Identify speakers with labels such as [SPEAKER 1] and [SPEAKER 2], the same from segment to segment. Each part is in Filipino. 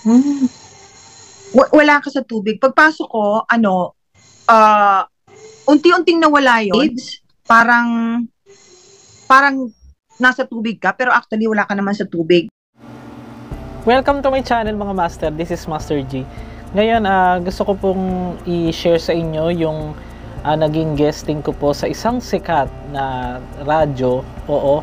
[SPEAKER 1] Hmm. Wala ka sa tubig. Pagpasok ko, unti-unting nawala yun. Parang, parang nasa tubig ka, pero actually wala ka naman sa tubig.
[SPEAKER 2] Welcome to my channel mga master. This is Master G. Ngayon, gusto ko pong i-share sa inyo yung naging guesting ko po sa isang sikat na radyo. Oo.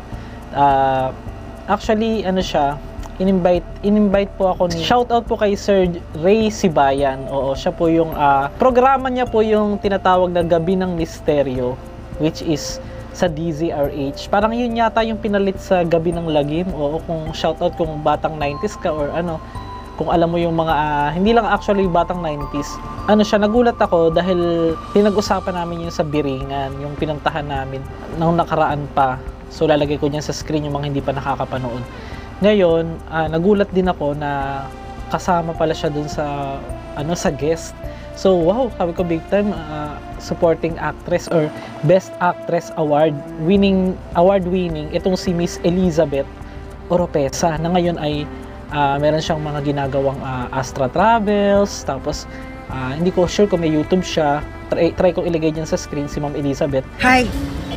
[SPEAKER 2] Actually, ano siya, in-invite po ako ni... Shoutout po kay Sir Ray Sibayan. Oo, siya po yung... programa niya po yung tinatawag na Gabi ng Misteryo, which is sa DZRH. Parang yun yata yung pinalit sa Gabi ng Lagim. Oo, kung shoutout kung batang 90s ka or ano, kung alam mo yung mga, hindi lang actually batang 90s. Ano siya, nagulat ako dahil pinag-usapan namin yung sa Biringan, yung pinuntahan namin nung nakaraan pa. So lalagay ko niyan sa screen yung mga hindi pa nakakapanood. Ngayon, nagulat din ako na kasama pala siya dun sa, sa guest. So wow, sabi ko big time, supporting actress or best actress award winning itong si Miss Elizabeth Oropesa na ngayon ay meron siyang mga ginagawang Astra Travels, tapos hindi ko sure kung may YouTube siya. Try kong ilagay dyan sa screen si Ma'am Elizabeth.
[SPEAKER 3] Hi,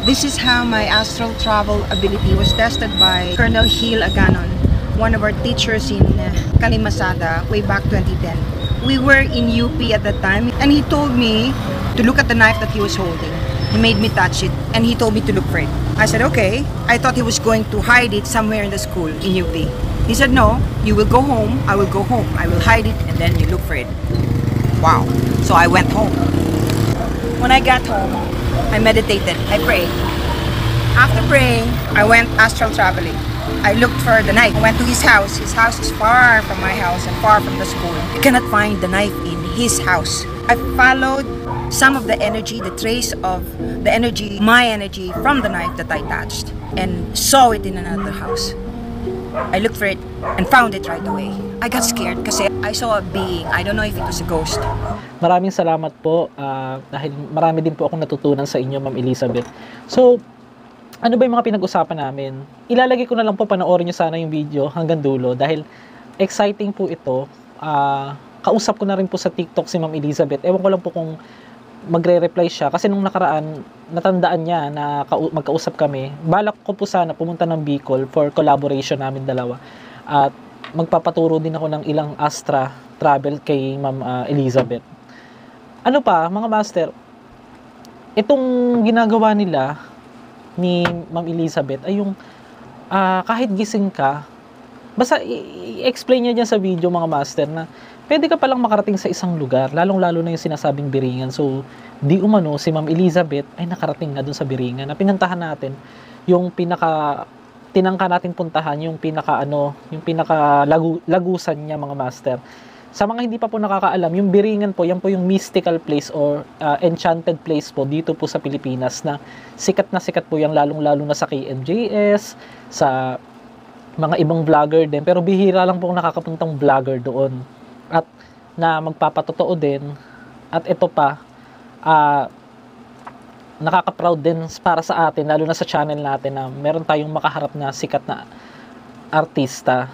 [SPEAKER 3] this is how my astral travel ability was tested by Colonel Gil Aganon, one of our teachers in Kalimasada way back 2010. We were in UP at that time, and he told me to look at the knife that he was holding. He made me touch it, and he told me to look for it. I said, okay. I thought he was going to hide it somewhere in the school in UP. He said, no, you will go home, I will go home. I will hide it, and then you look for it. Wow. So I went home. When I got home, I meditated, I prayed. After praying, I went astral traveling. I looked for the knife. I went to his house. His house is far from my house and far from the school. I cannot find the knife in his house. I followed some of the energy, the trace of the energy, my energy from the knife that I touched, and saw it in another house. I looked for it and found it right away. I got scared kasi I saw a being. I don't know if it was a ghost.
[SPEAKER 2] Maraming salamat po dahil marami din po akong natutunan sa inyo, Ma'am Elizabeth. So, ano ba yung mga pinag-usapan namin? Ilalagay ko na lang po, panoorin nyo sana yung video hanggang dulo dahil exciting po ito. Kausap ko na rin po sa TikTok si Ma'am Elizabeth. Ewan ko lang po kung magre-reply siya kasi nung nakaraan, natandaan niya na magkausap kami. Balak ko po sana pumunta ng Bicol for collaboration namin dalawa. At magpapaturo din ako ng ilang Astra travel kay Ma'am Elizabeth. Ano pa, mga master, itong ginagawa nila ni Ma'am Elizabeth ay yung kahit gising ka, basta i-explain niya dyan sa video, mga master, na pwede ka palang makarating sa isang lugar, lalong-lalo na yung sinasabing Biringan. So, di umano, si Ma'am Elizabeth ay nakarating na dun sa Biringan na pinuntahan natin, yung tinangka natin puntahan, yung lagusan niya, mga master. Sa mga hindi pa po nakakaalam, yung Biringan po, yan po yung mystical place or enchanted place po dito po sa Pilipinas na sikat po yan, lalong-lalo na sa KMJS, sa mga ibang vlogger din. Pero bihira lang po nakakapuntang vlogger doon. At na magpapatotoo din. At ito pa, nakaka-proud din para sa atin, lalo na sa channel natin, na meron tayong makaharap na sikat na artista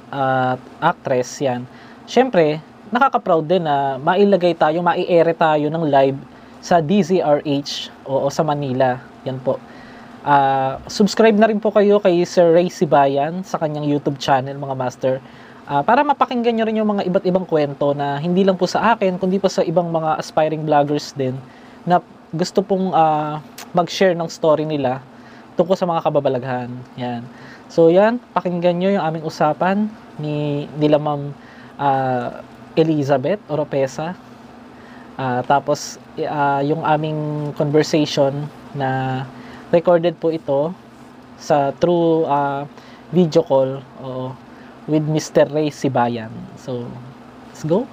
[SPEAKER 2] at actress yan. Siyempre, nakaka-proud din na mai-ere tayo ng live sa DZRH o sa Manila. Yan po. Subscribe na rin po kayo kay Sir Ray Sibayan sa kanyang YouTube channel, mga master. Para mapakinggan nyo rin yung mga iba't ibang kwento na hindi lang po sa akin, kundi po sa ibang mga aspiring vloggers din na gusto pong mag-share ng story nila tungkol sa mga kababalaghan. Yan. So yan, pakinggan nyo yung aming usapan nila Ma'am Elizabeth Oropesa. Tapos yung aming conversation na recorded po ito through video call with Mr. Ray Sibayan. So, let's go.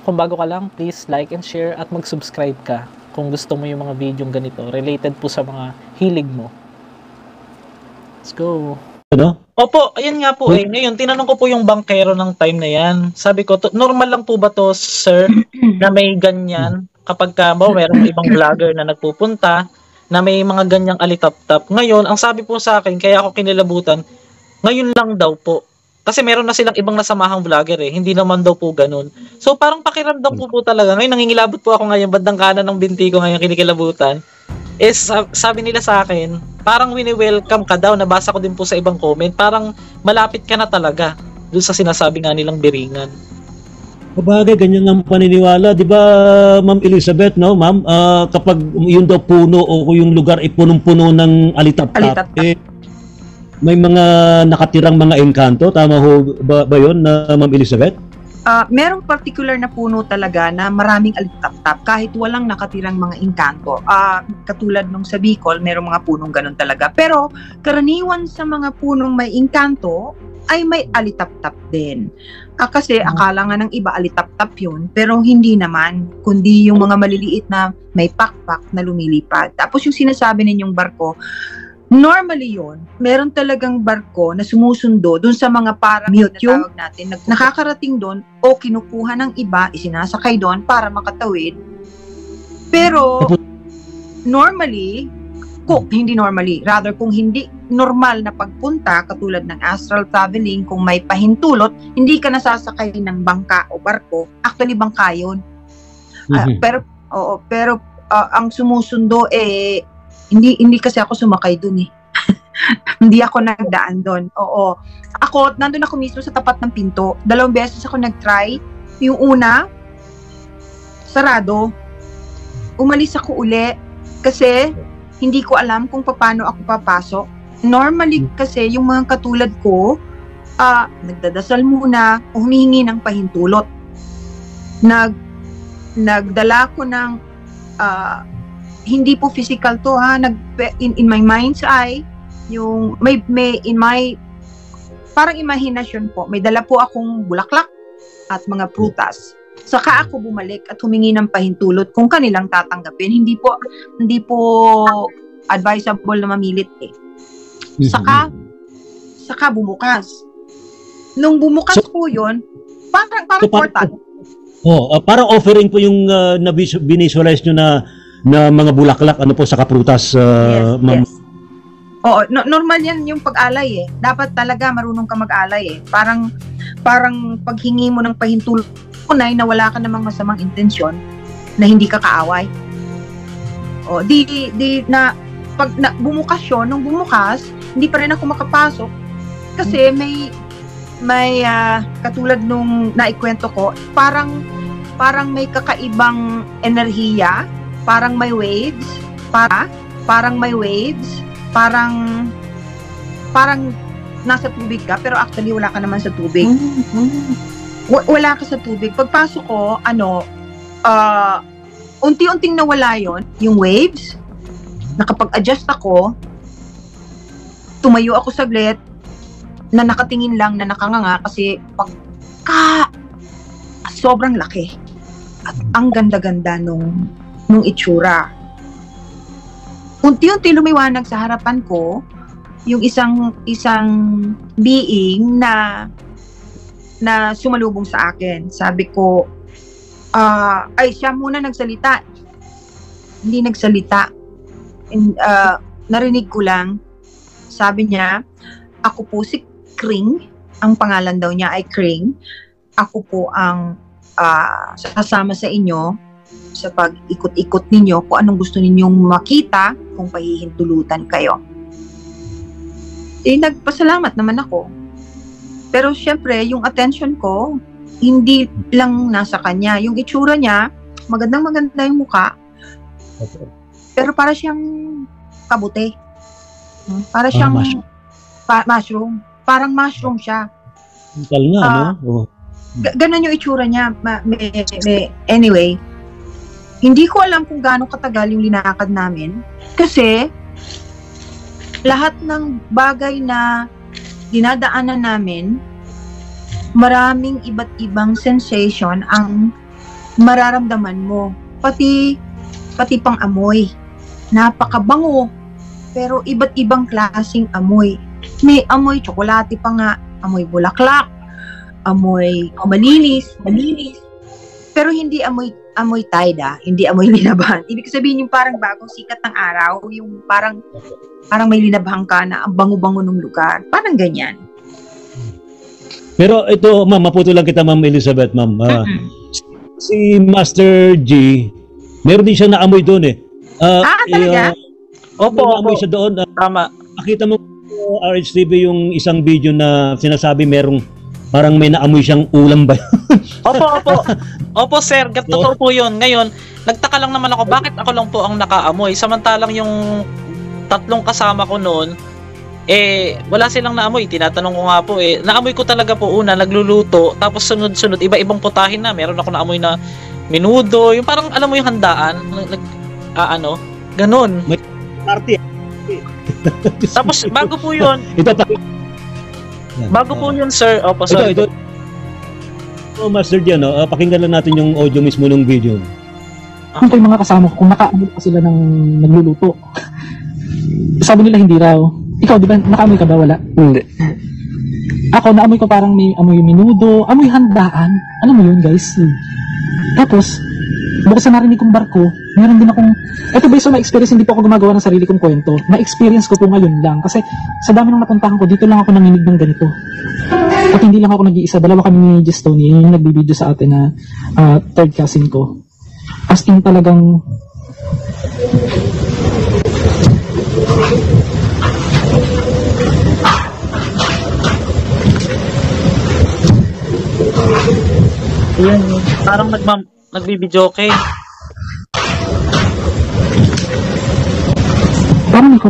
[SPEAKER 2] Kung bago ka lang, please like and share at mag-subscribe ka kung gusto mo yung mga video ganito related po sa mga hilig mo. Let's go. Ano? Opo, ayun nga po Ngayon, tinanong ko po yung bankero ng time na yan. Sabi ko, normal lang po ba to, sir, na may ganyan kapag merong ibang vlogger na nagpupunta na may mga ganyang alitap-tap. Ngayon, ang sabi po sa akin, kaya ako kinilabutan, ngayon lang daw po Kasi meron na silang ibang nasamahang vlogger eh. Hindi naman daw po ganun. So parang pakiramdam po talaga. Ngayon nangingilabot po ako ngayon. Bandang kanan ng binti ko ngayon kinikilabutan. Sabi nila sa akin, parang wini-welcome ka daw. Nabasa ko din po sa ibang comment. Parang malapit ka na talaga doon sa sinasabi nga nilang biringan.
[SPEAKER 4] Kabagay, ganyan ang paniniwala. Di ba, Ma'am Elizabeth, no? Ma'am, kapag yun daw puno o yung lugar ay punong-puno ng alitap-tap, may mga nakatirang mga engkanto. Tama ho ba yun, Ma'am Elizabeth?
[SPEAKER 1] Merong particular na puno talaga na maraming alitap-tap kahit walang nakatirang mga engkanto. Katulad nung sa Bicol, merong mga punong ganun talaga. Pero karaniwan sa mga punong may engkanto ay may alitap-tap din. Kasi akala nga ng iba alitap-tap yun, pero hindi naman, kundi yung mga maliliit na may pakpak na lumilipad. Tapos yung sinasabi ninyong barko, normally yun, meron talagang barko na sumusundo dun sa mga parang mute yung natin, nakakarating dun o kinukuha ng iba, isinasakay dun para makatawid. Pero normally, kung hindi normal na pagpunta katulad ng astral traveling, kung may pahintulot, hindi ka nasasakay ng bangka o barko, actually bangka yun. Pero ang sumusundo hindi kasi ako sumakay dun eh. Hindi ako nagdaan dun. Oo. Ako, nandun ako mismo sa tapat ng pinto. 2 beses ako nag-try. Yung una, sarado. Umalis ako uli kasi hindi ko alam kung paano ako papasok. Normally kasi yung mga katulad ko, nagdadasal muna, humihingi ng pahintulot. Nagdala ko ng hindi po physical to in my mind's eye, yung may in my parang imahinasyon po, may dala po akong bulaklak at mga prutas. Saka ako bumalik at humingi ng pahintulot kung kanilang tatanggapin. Hindi po advisable na mamilit eh. Saka bumukas. Nung bumukas po 'yon, parang portal.
[SPEAKER 4] Parang offering po yung binvisualize nyo na mga bulaklak, ano po, sa kaprutas, ma'am.
[SPEAKER 1] Yes. Oo, normal yan yung pag-alay eh. Dapat talaga marunong ka mag-alay eh. Parang paghingi mo ng pahintulot na wala ka namang masamang intensyon, na hindi ka kaaway. Pag bumukas yun, nung bumukas, hindi pa rin ako makapasok kasi may katulad nung naikwento ko, parang may kakaibang enerhiya. Parang may waves, parang nasa tubig ka, pero actually wala ka naman sa tubig. Wala ka sa tubig. Pagpasok ko, unti-unting nawala yon, yung waves. Nakapag-adjust ako, tumayo ako saglit, na nakatingin lang, na nakanganga, kasi sobrang laki. At ang ganda-ganda nung itsura. Unti-unti lumiwanag sa harapan ko yung isang being na sumalubong sa akin. Sabi ko, siya muna nagsalita. Hindi nagsalita. Narinig ko lang. Sabi niya, ako po si Kring. Ang pangalan daw niya ay Kring. Ako po ang sasama sa inyo sa pag-ikot-ikot ninyo kung anong gusto ninyong makita kung pahihintulutan kayo. Nagpasalamat naman ako. Pero syempre, yung attention ko, hindi lang nasa kanya. Yung itsura niya, magandang-maganda yung mukha. Pero para siyang kabute. Para siyang mushroom. Parang mushroom siya. Ganon yung itsura niya. Anyway, hindi ko alam kung gaano katagal yung linakad namin kasi lahat ng bagay na dinadaanan namin, maraming iba't ibang sensation ang mararamdaman mo. Pati pang amoy. Napakabango, pero iba't ibang klaseng amoy. May amoy tsokolate pa nga, amoy bulaklak, amoy malinis. Pero hindi amoy Tide, hindi amoy linabahan. Ibig sabihin yung parang bagong sikat ng araw, yung parang may linabahan ka na ang bango-bango ng lugar. Parang ganyan.
[SPEAKER 4] Pero ito, ma'am, maputo lang kita, Ma'am Elizabeth, ma'am. Si Master G, meron din siya naamoy doon eh.
[SPEAKER 1] Talaga?
[SPEAKER 2] Opo,
[SPEAKER 4] naamoy siya doon.
[SPEAKER 2] tama.
[SPEAKER 4] Nakita mo RHTV yung isang video na sinasabi merong parang may naamoy siyang ulam ba?
[SPEAKER 2] Opo, sir, totoo po yun. Ngayon, nagtaka lang naman ako, bakit ako lang po ang nakaamoy? Samantalang yung tatlong kasama ko noon, wala silang naamoy. Tinatanong ko nga po, naamoy ko talaga po una, nagluluto, tapos sunod-sunod, iba-ibang putahin na. Meron ako naamoy na menudo, yung parang, alam mo yung handaan, ganun.
[SPEAKER 4] May party.
[SPEAKER 2] Tapos, bago po yun, sir, opo, sorry.
[SPEAKER 4] Ito. Master G, pakinggan lang natin yung audio mismo ng video.
[SPEAKER 5] Kung yung mga kasama ko, kung nakaamoy pa sila ng nagluluto. Sabi nila hindi raw. Ikaw, di ba, nakaamoy ka ba? Wala?
[SPEAKER 6] Hindi.
[SPEAKER 5] Ako, naamoy ko parang may amoy minudo, amoy handaan. Ano mo yun, guys? Tapos, bukod sa narinig kong barko, meron din akong, eto based on my experience, hindi po ako gumagawa ng sarili kong kwento. Na-experience ko po ngayon lang. Kasi sa dami ng napuntahan ko, dito lang ako nanginig ng ganito. At hindi lang ako nag-iisa. Dalawa kami ni Gestoni, yung nagbibideo sa atin na third cousin ko. As in talagang
[SPEAKER 2] Yan, parang nagbibidyo okay.
[SPEAKER 5] parang may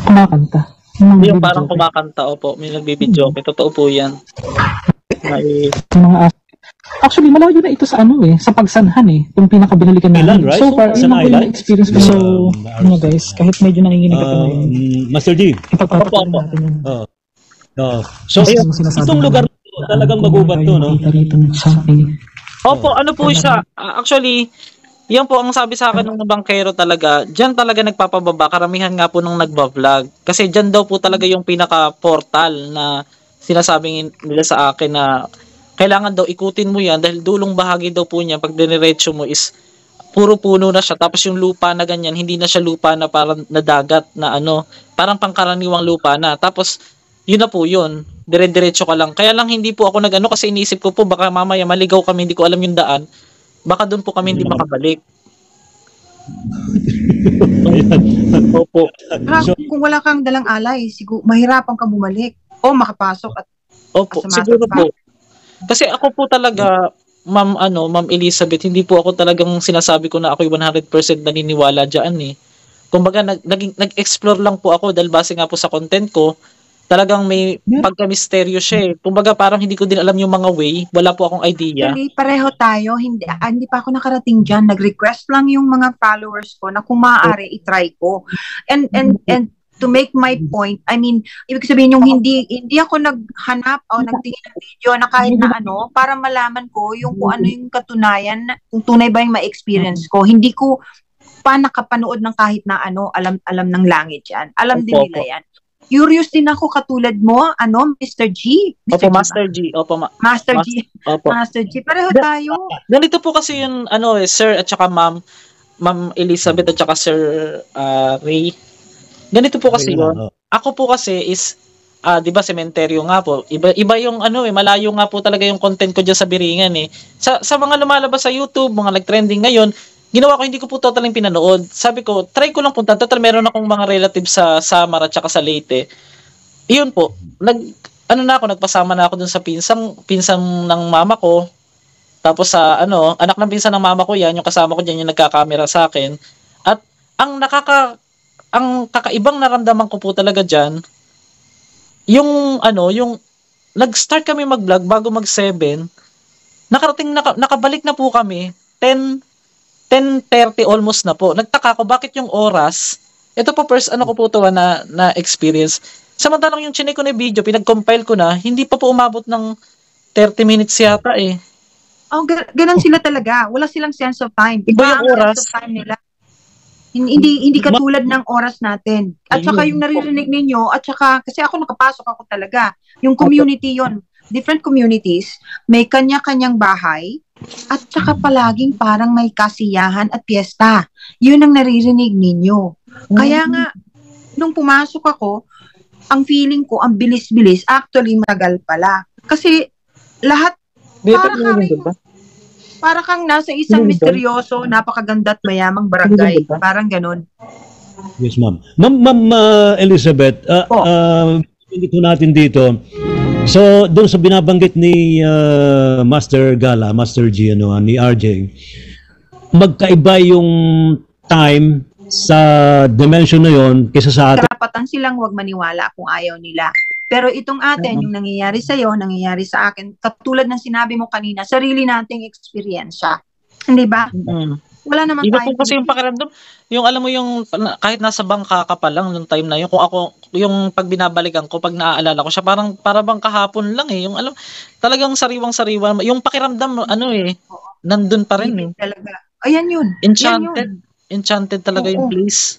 [SPEAKER 5] kumakanta.
[SPEAKER 2] Yung parang kumakanta, opo, may nagbibidyo okay. Totoo po yan.
[SPEAKER 5] Mga actually, malayo na ito sa sa pagsanhan itong pinakabinalikan namin.
[SPEAKER 4] Right?
[SPEAKER 5] So far, yun ang yung experience ko. So, guys, kahit medyo nanginginig ka pa ngayon.
[SPEAKER 4] Master G.
[SPEAKER 5] Ipagpapatuloy natin yun.
[SPEAKER 4] So, itong lugar talagang magubat to, no?
[SPEAKER 2] Opo, ano po siya? Actually, yan po ang sabi sa akin ng bangkero talaga. Diyan talaga nagpapababa. Karamihan nga po nung nagba-vlog. Kasi diyan daw po talaga yung pinaka-portal na sinasabi nila sa akin na kailangan daw ikutin mo yan dahil dulong bahagi daw po niya pag diniretso mo is puro puno na siya. Tapos yung lupa na ganyan, hindi na siya lupa na parang nadagat na parang pangkaraniwang lupa na. Tapos yun na po yun. Dire-diretso ka lang. Kaya lang hindi po ako kasi iniisip ko po baka mamaya maligaw kami, hindi ko alam yung daan. Baka doon po kami hindi makabalik. Opo.
[SPEAKER 1] Kung wala kang dalang alay, siguro mahirapan ka bumalik o makapasok at
[SPEAKER 2] opo, siguro po. Kasi ako po talaga, Ma'am Elizabeth, hindi po ako talagang sinasabi ko na ako'y 100% naniniwala diyan Kumbaga nag-explore lang po ako dahil base nga po sa content ko. Talagang may pagka-misteryo siya Kumbaga parang hindi ko din alam yung mga way. Wala po akong idea.
[SPEAKER 1] Actually, pareho tayo. Hindi pa ako nakarating dyan. Nag-request lang yung mga followers ko na kung maaari, itry ko. And to make my point, I mean, ibig sabihin yung hindi ako naghanap o nagtingin ng video na kahit na para malaman ko yung kung ano yung katunayan, kung tunay ba yung ma-experience ko. Hindi ko pa nakapanood ng kahit na alam ng langit yan. Alam din nila yan. Curious din ako katulad mo, Mr. G.
[SPEAKER 2] Opo, Master G. Opo,
[SPEAKER 1] Master G.
[SPEAKER 2] Opo.
[SPEAKER 1] Master G. Pareho tayo.
[SPEAKER 2] Ganito po kasi yung, Sir at saka Ma'am Elizabeth at saka Sir Ray. Ganito po kasi yun. Ako po kasi is, di ba, sementeryo nga po. Iba yung malayo nga po talaga yung content ko dyan sa Biringan Sa mga lumalabas sa YouTube, mga nag-trending ngayon, ginawa ko, hindi ko po totaling pinanood. Sabi ko, try ko lang punta. Total, meron akong mga relatives sa Samar at saka sa Leyte. Iyon po, nagpasama na ako dun sa pinsan ng mama ko. Tapos anak ng pinsan ng mama ko yan, yung kasama ko dyan, yung nagkakamera sa akin. At ang kakaibang naramdaman ko po talaga dyan, yung nag-start kami mag-vlog bago mag-7, nakabalik na po kami, 10:30 almost na po. Nagtaka ko bakit yung oras, ito po first ko po ito na experience. Samantalang yung chinek ko na video, pinag-compile ko na, hindi pa po umabot ng 30 minutes yata
[SPEAKER 1] ganun sila talaga. Wala silang sense of time.
[SPEAKER 2] Iba yung oras.
[SPEAKER 1] Sense of time nila. Hindi katulad ng oras natin. At saka yung naririnig ninyo, at saka, kasi ako nakapasok ako talaga. Yung community yon, different communities, may kanya-kanyang bahay, at saka palaging parang may kasiyahan at piyesta. Yun ang naririnig ninyo. Kaya nga, nung pumasok ako, ang feeling ko, ang bilis-bilis, actually matagal pala. Kasi lahat
[SPEAKER 5] Di,
[SPEAKER 1] para
[SPEAKER 5] pero
[SPEAKER 1] kang,
[SPEAKER 5] ba?
[SPEAKER 1] para kang nasa isang
[SPEAKER 5] Hindi ba?
[SPEAKER 1] misteryoso, napakaganda at mayamang barangay.
[SPEAKER 5] Hindi ba?
[SPEAKER 1] Parang ganun.
[SPEAKER 4] Yes, ma'am. Ma'am Elizabeth,
[SPEAKER 1] Po.
[SPEAKER 4] ito natin dito. So, doon sa binabanggit ni Master Gala, Master G, ni RJ, magkaiba yung time sa dimension na yon kaysa sa atin.
[SPEAKER 1] Karapatan silang huwag maniwala kung ayaw nila. Pero itong atin, yung nangyayari sa'yo, nangyayari sa akin, katulad ng sinabi mo kanina, sarili nating eksperyensya. Hindi ba? Wala naman
[SPEAKER 2] Iba
[SPEAKER 1] tayo.
[SPEAKER 2] po kasi yung pakiramdam, yung alam mo yung kahit nasa bangka ka pa lang nung time na yun, kung ako yung pag binabalikan ko, pag naaalala ko siya, para bang kahapon lang eh, yung alam talagang sariwang-sariwa, yung pakiramdam nandun pa rin eh.
[SPEAKER 1] Talaga. Ayan yun.
[SPEAKER 2] Enchanted.
[SPEAKER 1] Yan yun.
[SPEAKER 2] Enchanted talaga
[SPEAKER 1] Oo.
[SPEAKER 2] yung place.